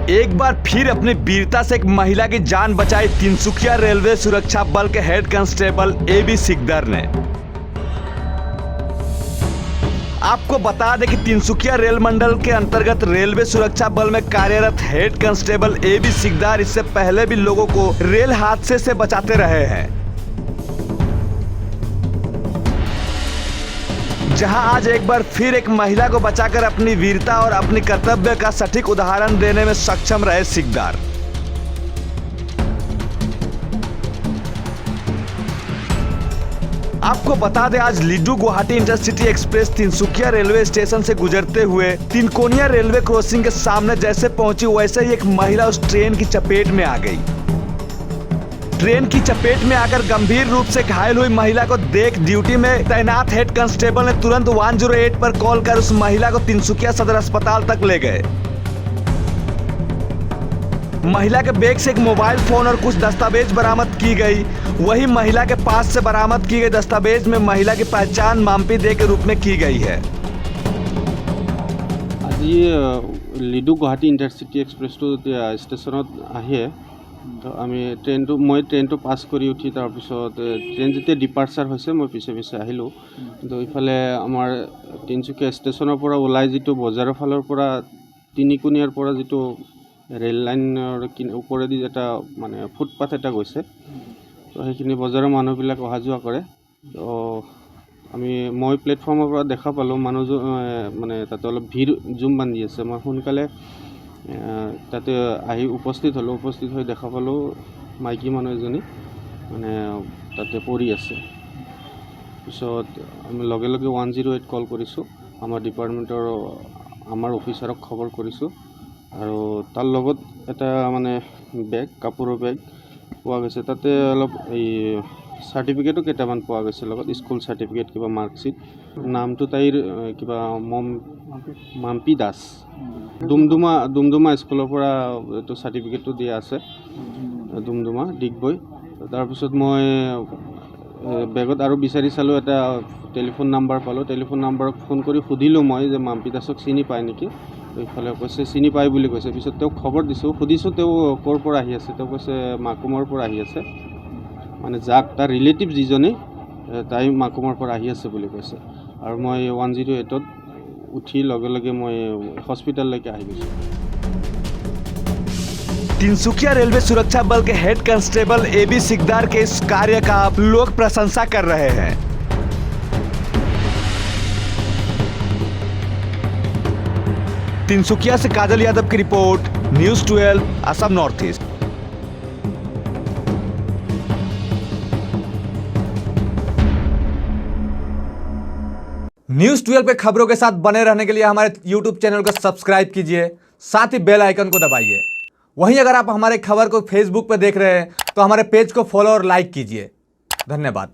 एक बार फिर अपनी वीरता से एक महिला की जान बचाई तिनसुकिया रेलवे सुरक्षा बल के हेड कांस्टेबल AB सिकदर ने। आपको बता दें कि तिनसुकिया रेल मंडल के अंतर्गत रेलवे सुरक्षा बल में कार्यरत हेड कांस्टेबल AB सिकदर इससे पहले भी लोगों को रेल हादसे से बचाते रहे हैं, जहां आज एक बार फिर एक महिला को बचाकर अपनी वीरता और अपनी कर्तव्य का सटीक उदाहरण देने में सक्षम रहे सिकदर। आपको बता दें, आज Ledo Guwahati intercity express Tinsukia railway station से गुजरते हुए तिनकोनिया रेलवे क्रॉसिंग के सामने जैसे पहुंची वैसे ही एक महिला उस ट्रेन की चपेट में आ गई। ट्रेन की चपेट में आकर गंभीर रूप से घायल हुई महिला को देख ड्यूटी में तैनात हेड कांस्टेबल ने तुरंत 108 पर कॉल कर उस महिला को तिनसुकिया सदर अस्पताल तक ले गए। महिला के बैग से एक मोबाइल फोन और कुछ दस्तावेज बरामद की गई। वही महिला के पास से बरामद की गई दस्तावेज में महिला की पहचान माम्पी दे के रूप में की गई है। आज Ledo Guwahati intercity express station आए तो मैं ट्रेन तो पास कर उठी तार ट्रेन जो डिपार्चार होइसे मैं पिछे पिछे आहिलो। तो इफाले आमार तिनसुकिया स्टेशनर पर ओलाई जी बजाৰৰ फाলৰ পৰা तिनिकोनियार পৰা जी रेल लाइनर ऊपरेदी एटा माने फुटपाथ एटा গৈছে। तो সেইখিনি बजाৰৰ মানুহবিলাক অহা যোৱা কৰে। तो मैं प्लेटफर्মৰ পৰা দেখা পালোঁ মানুহজন মানে তাতে অলপ ভিৰ জুম বান্ধি আছে। মই সোনকালে তাতে আহি উপস্থিত হলোঁ। উপস্থিত হৈ দেখা পালোঁ মাইকী মানুহ এজনী মানে তাতে পৰি আছে। পিছত আমি লগে লগে 108 কল কৰিছোঁ। আমাৰ ডিপাৰ্টমেণ্টৰ আমাৰ অফিচাৰক খবৰ কৰিছোঁ আৰু তাৰ লগত এটা মানে বেগ কাপোৰৰ বেগ পোৱা গৈছে। তাতে অলপ এই চাৰ্টিফিকেটো কেইটামান পোৱা গৈছে লগত স্কুল চাৰ্টিফিকেট কিবা মাৰ্কশ্বিট। নামটো তাইৰ কিবা মাম্পি দাস। ডুমডুমা স্কুলৰ পৰা এইটো চাৰ্টিফিকেটটো দিয়া আছে ডুমডুমা ডিগবৈ। তাৰপিছত মই বেগত আৰু বিচাৰি চালোঁ, এটা টেলিফোন নাম্বাৰ পালোঁ। টেলিফোন নাম্বাৰক ফোন কৰি সুধিলোঁ মই যে মাম্পি দাসক চিনি পায় নেকি। ইফালে কৈছে চিনি পায় বুলি কৈছে। পিছত তেওঁক খবৰ দিছোঁ, সুধিছোঁ তেওঁ ক'ৰ পৰা আহি আছে। তেওঁ কৈছে মাকুমৰ পৰা আহি আছে, মানে যাক তাৰ ৰিলেটিভ যিজনী তাই মাকুমৰ পৰা আহি আছে বুলি কৈছে। আৰু মই 108ত उठी लगे लगे मैं हॉस्पिटल लेके आ गई। तिनसुकिया रेलवे सुरक्षा बल के हेड कांस्टेबल AB सिकदर के इस कार्य का लोग प्रशंसा कर रहे हैं। तिनसुकिया से काजल यादव की report, news 12 Assam north east. News 12 पे खबरों के साथ बने रहने के लिए हमारे YouTube चैनल को सब्सक्राइब कीजिए, साथ ही बेल आइकन को दबाइए। वहीं अगर आप हमारे खबर को Facebook पे देख रहे हैं तो हमारे पेज को फॉलो और लाइक कीजिए। धन्यवाद।